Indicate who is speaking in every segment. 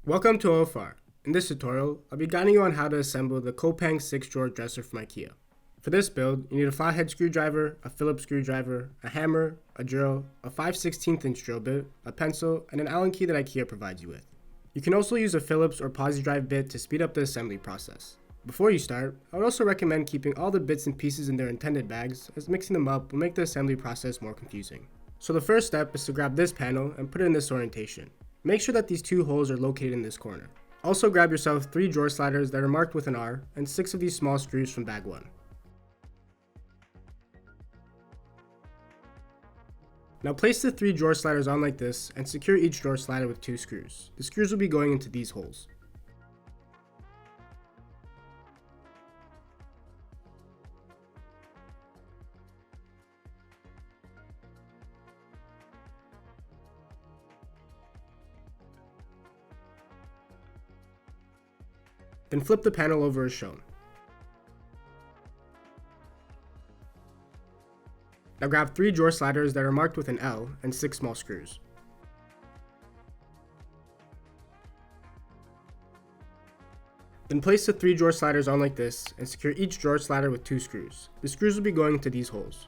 Speaker 1: Welcome to OFR. In this tutorial, I'll be guiding you on how to assemble the Koppang 6-drawer dresser from IKEA. For this build, you need a flathead screwdriver, a Phillips screwdriver, a hammer, a drill, a 5/16" drill bit, a pencil, and an Allen key that IKEA provides you with. You can also use a Phillips or posi drive bit to speed up the assembly process. Before you start, I would also recommend keeping all the bits and pieces in their intended bags, as mixing them up will make the assembly process more confusing. So the first step is to grab this panel and put it in this orientation. Make sure that these two holes are located in this corner. Also grab yourself 3 drawer sliders that are marked with an R and 6 of these small screws from bag 1. Now place the 3 drawer sliders on like this and secure each drawer slider with 2 screws. The screws will be going into these holes. Then flip the panel over as shown. Now grab 3 drawer sliders that are marked with an L and 6 small screws. Then place the 3 drawer sliders on like this and secure each drawer slider with 2 screws. The screws will be going into these holes.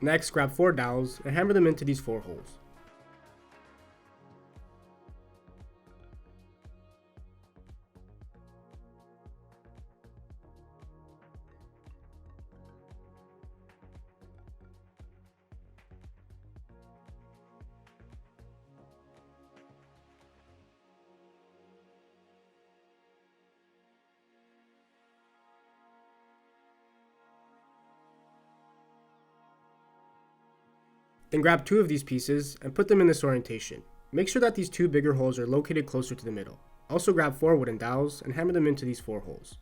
Speaker 1: Next, grab 4 dowels and hammer them into these 4 holes. Then grab 2 of these pieces and put them in this orientation. Make sure that these 2 bigger holes are located closer to the middle. Also grab 4 wooden dowels and hammer them into these 4 holes.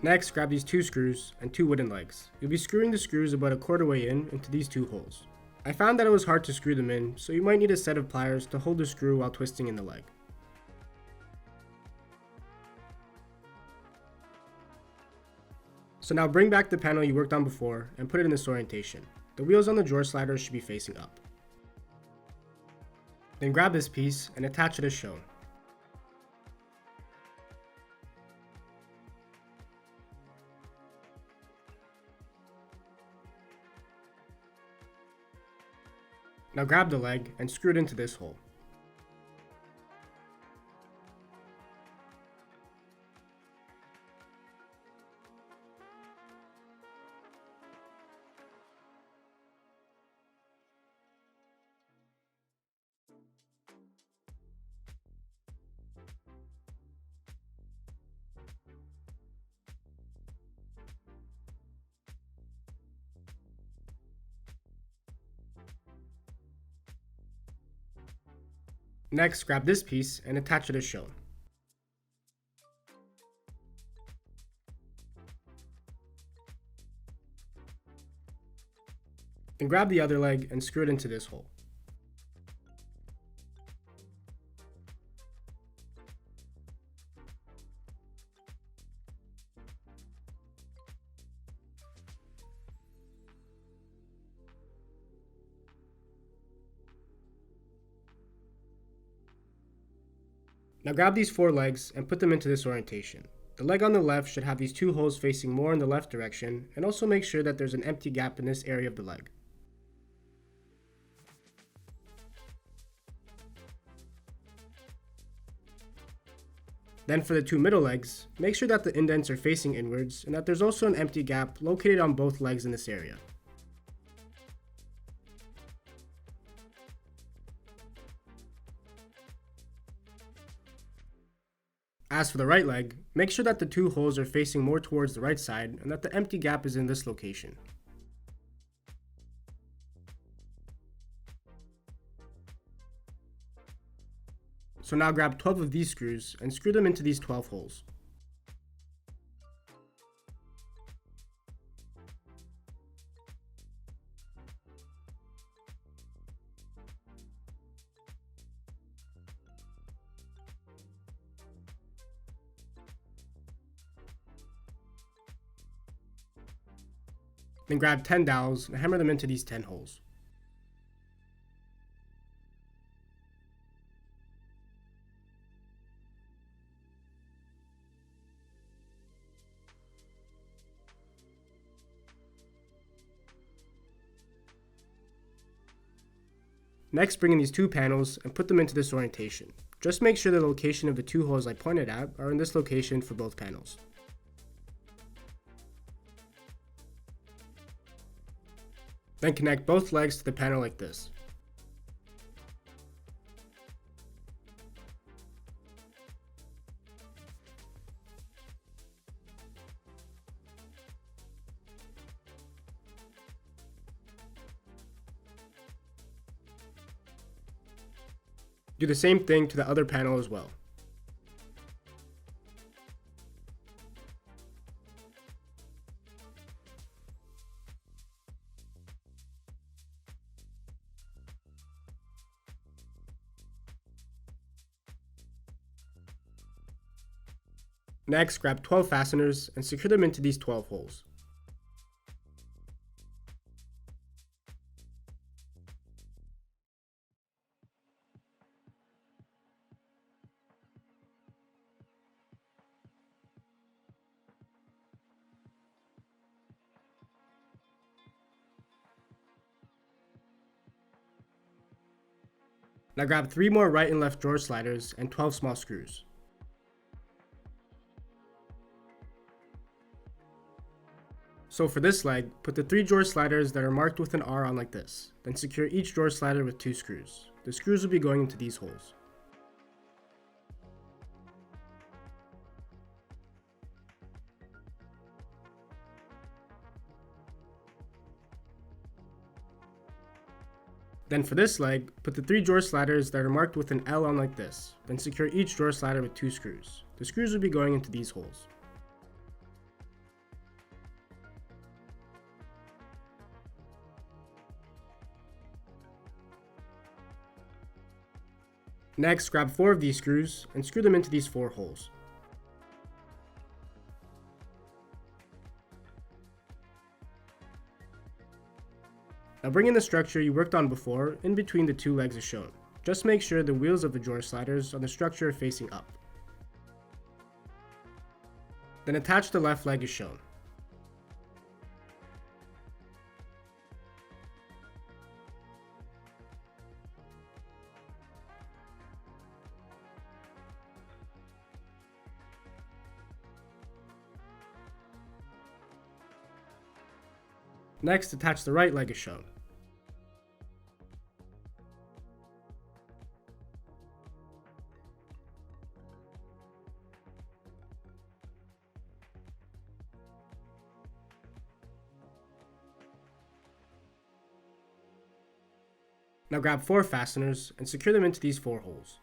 Speaker 1: Next, grab these 2 screws and 2 wooden legs. You'll be screwing the screws about a quarter way in into these 2 holes. I found that it was hard to screw them in, so you might need a set of pliers to hold the screw while twisting in the leg. So now bring back the panel you worked on before and put it in this orientation. The wheels on the drawer sliders should be facing up. Then grab this piece and attach it as shown. Now grab the leg and screw it into this hole. Next, grab this piece and attach it as shown. Then grab the other leg and screw it into this hole. Now grab these 4 legs and put them into this orientation. The leg on the left should have these 2 holes facing more in the left direction, and also make sure that there's an empty gap in this area of the leg. Then for the 2 middle legs, make sure that the indents are facing inwards and that there's also an empty gap located on both legs in this area. As for the right leg, make sure that the two holes are facing more towards the right side and that the empty gap is in this location. So now grab 12 of these screws and screw them into these 12 holes. Then grab 10 dowels and hammer them into these 10 holes. Next, bring in these two panels and put them into this orientation. Just make sure the location of the two holes I pointed at are in this location for both panels. Then connect both legs to the panel like this. Do the same thing to the other panel as well. Next, grab 12 fasteners and secure them into these 12 holes. Now grab 3 more right and left drawer sliders and 12 small screws. So for this leg, put the 3 drawer sliders that are marked with an R on like this, then secure each drawer slider with 2 screws. The screws will be going into these holes. Then for this leg, put the 3 drawer sliders that are marked with an L on like this, then secure each drawer slider with 2 screws. The screws will be going into these holes. Next, grab 4 of these screws and screw them into these 4 holes. Now bring in the structure you worked on before in between the 2 legs as shown. Just make sure the wheels of the drawer sliders on the structure are facing up. Then attach the left leg as shown. Next, attach the right leg as shown. Now grab 4 fasteners and secure them into these 4 holes.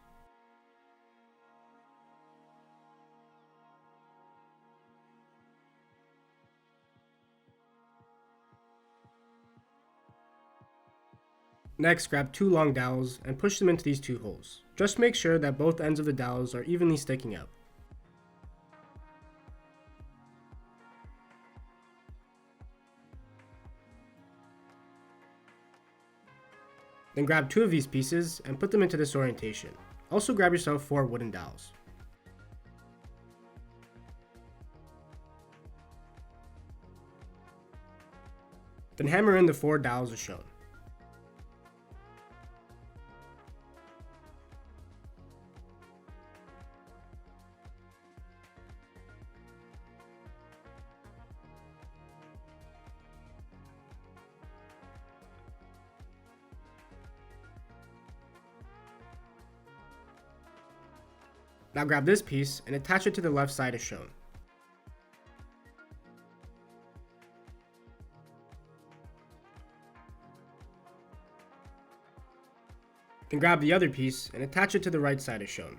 Speaker 1: Next, grab 2 long dowels and push them into these 2 holes. Just make sure that both ends of the dowels are evenly sticking out. Then grab 2 of these pieces and put them into this orientation. Also grab yourself 4 wooden dowels. Then hammer in the 4 dowels as shown. Now grab this piece and attach it to the left side as shown. Then grab the other piece and attach it to the right side as shown.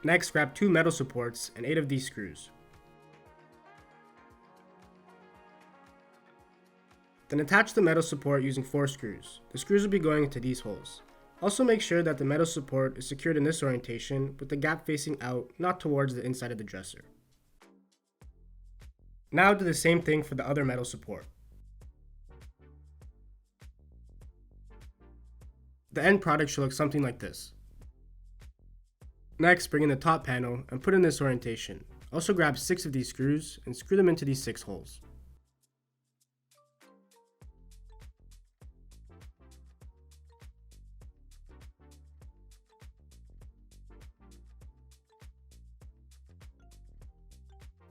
Speaker 1: Next, grab 2 metal supports and 8 of these screws. Then attach the metal support using 4 screws. The screws will be going into these holes. Also make sure that the metal support is secured in this orientation with the gap facing out, not towards the inside of the dresser. Now do the same thing for the other metal support. The end product should look something like this. Next, bring in the top panel and put in this orientation. Also grab 6 of these screws and screw them into these 6 holes.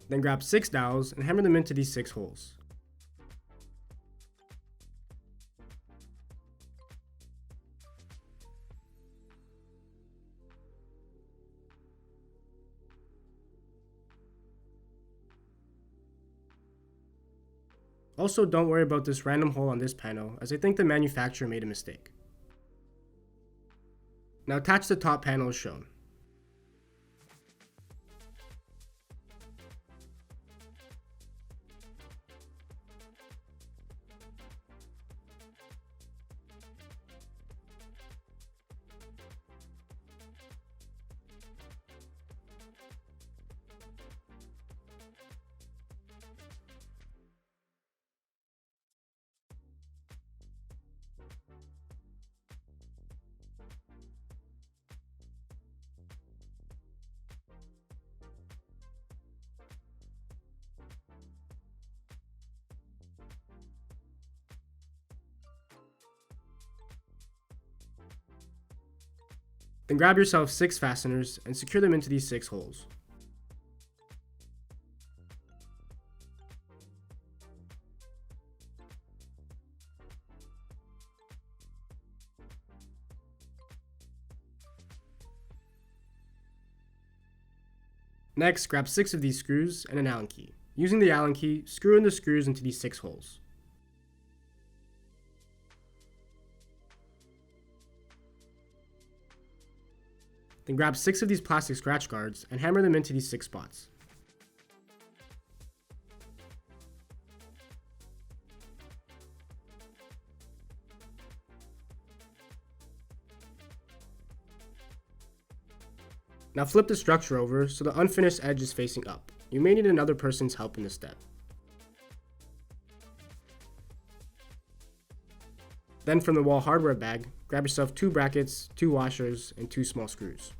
Speaker 1: Then grab 6 dowels and hammer them into these 6 holes. Also, don't worry about this random hole on this panel, as I think the manufacturer made a mistake. Now attach the top panel as shown. Then grab yourself 6 fasteners and secure them into these 6 holes. Next, grab 6 of these screws and an Allen key. Using the Allen key, screw in the screws into these 6 holes. Then grab 6 of these plastic scratch guards and hammer them into these 6 spots. Now flip the structure over so the unfinished edge is facing up. You may need another person's help in this step. Then from the wall hardware bag, grab yourself 2 brackets, 2 washers, and 2 small screws.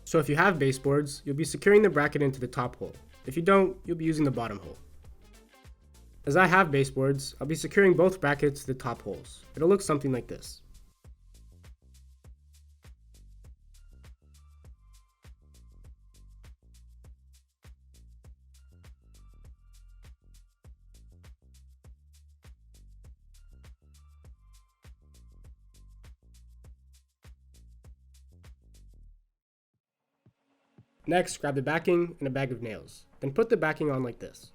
Speaker 1: So if you have baseboards, you'll be securing the bracket into the top hole. If you don't, you'll be using the bottom hole. As I have baseboards, I'll be securing both brackets to the top holes. It'll look something like this. Next, grab the backing and a bag of nails. Then put the backing on like this.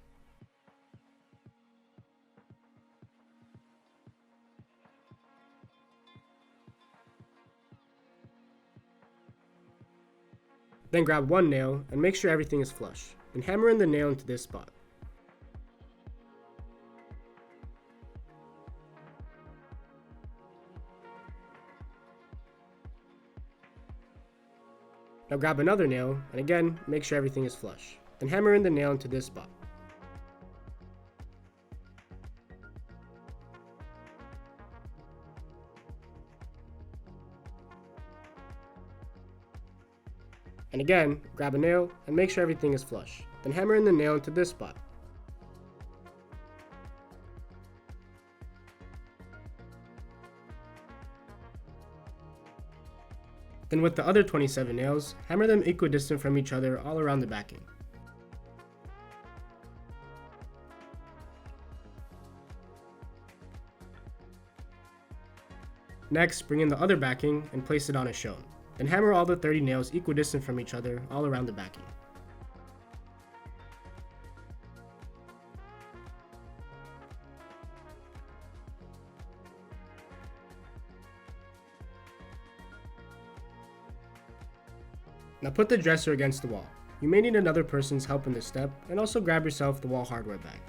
Speaker 1: Then grab 1 nail and make sure everything is flush. Then hammer in the nail into this spot. Now grab another nail, and again, make sure everything is flush. Then hammer in the nail into this spot. And again, grab a nail, and make sure everything is flush. Then hammer in the nail into this spot. Then with the other 27 nails, hammer them equidistant from each other all around the backing. Next, bring in the other backing and place it on as shown. Then hammer all the 30 nails equidistant from each other all around the backing. Now put the dresser against the wall. You may need another person's help in this step, and also grab yourself the wall hardware bag.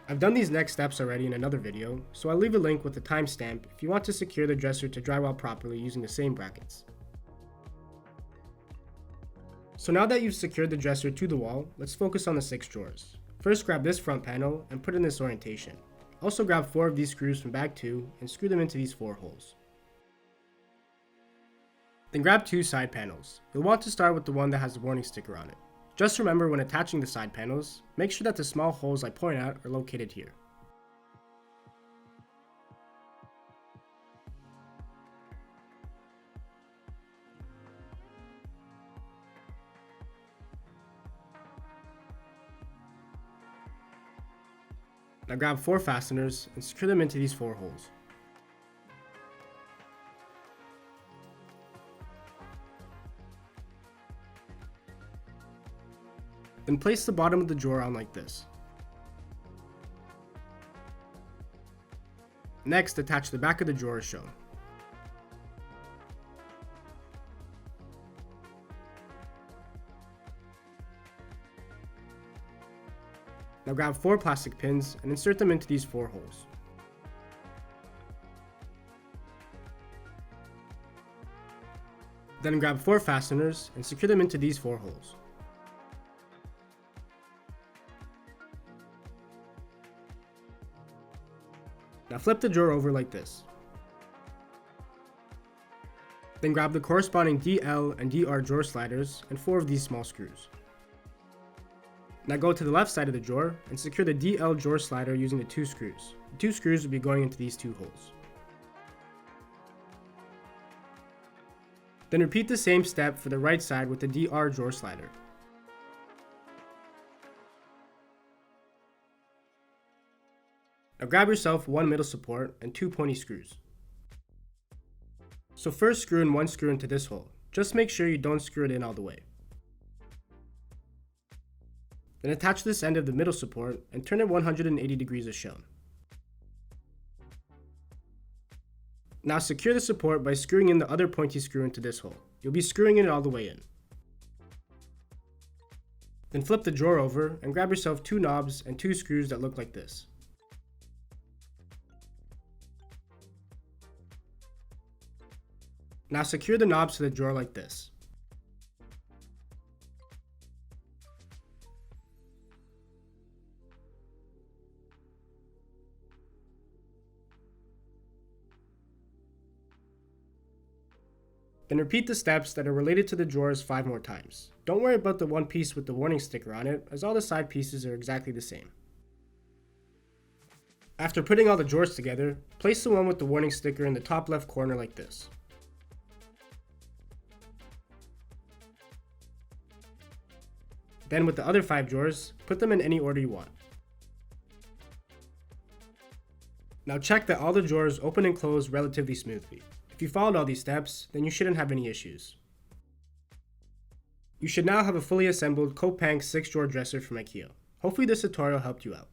Speaker 1: I've done these next steps already in another video, so I'll leave a link with a timestamp if you want to secure the dresser to drywall properly using the same brackets. So now that you've secured the dresser to the wall, let's focus on the 6 drawers. First, grab this front panel and put in this orientation. Also grab 4 of these screws from bag 2 and screw them into these 4 holes. Then grab 2 side panels. You'll want to start with the one that has the warning sticker on it. Just remember when attaching the side panels, make sure that the small holes I point out are located here. Now grab 4 fasteners and secure them into these 4 holes. Then place the bottom of the drawer on like this. Next, attach the back of the drawer as shown. Now grab 4 plastic pins and insert them into these 4 holes. Then grab 4 fasteners and secure them into these 4 holes. Now flip the drawer over like this. Then grab the corresponding DL and DR drawer sliders and 4 of these small screws. Now go to the left side of the drawer and secure the DL drawer slider using the 2 screws. The 2 screws will be going into these 2 holes. Then repeat the same step for the right side with the DR drawer slider. Now grab yourself 1 middle support and 2 pointy screws. So first screw in 1 screw into this hole. Just make sure you don't screw it in all the way. Then attach this end of the middle support and turn it 180 degrees as shown. Now secure the support by screwing in the other pointy screw into this hole. You'll be screwing it all the way in. Then flip the drawer over and grab yourself 2 knobs and 2 screws that look like this. Now secure the knobs to the drawer like this. Then repeat the steps that are related to the drawers 5 more times. Don't worry about the one piece with the warning sticker on it, as all the side pieces are exactly the same. After putting all the drawers together, place the one with the warning sticker in the top left corner like this. Then with the other 5 drawers, put them in any order you want. Now check that all the drawers open and close relatively smoothly. If you followed all these steps, then you shouldn't have any issues. You should now have a fully assembled Koppang 6-drawer dresser from IKEA. Hopefully this tutorial helped you out.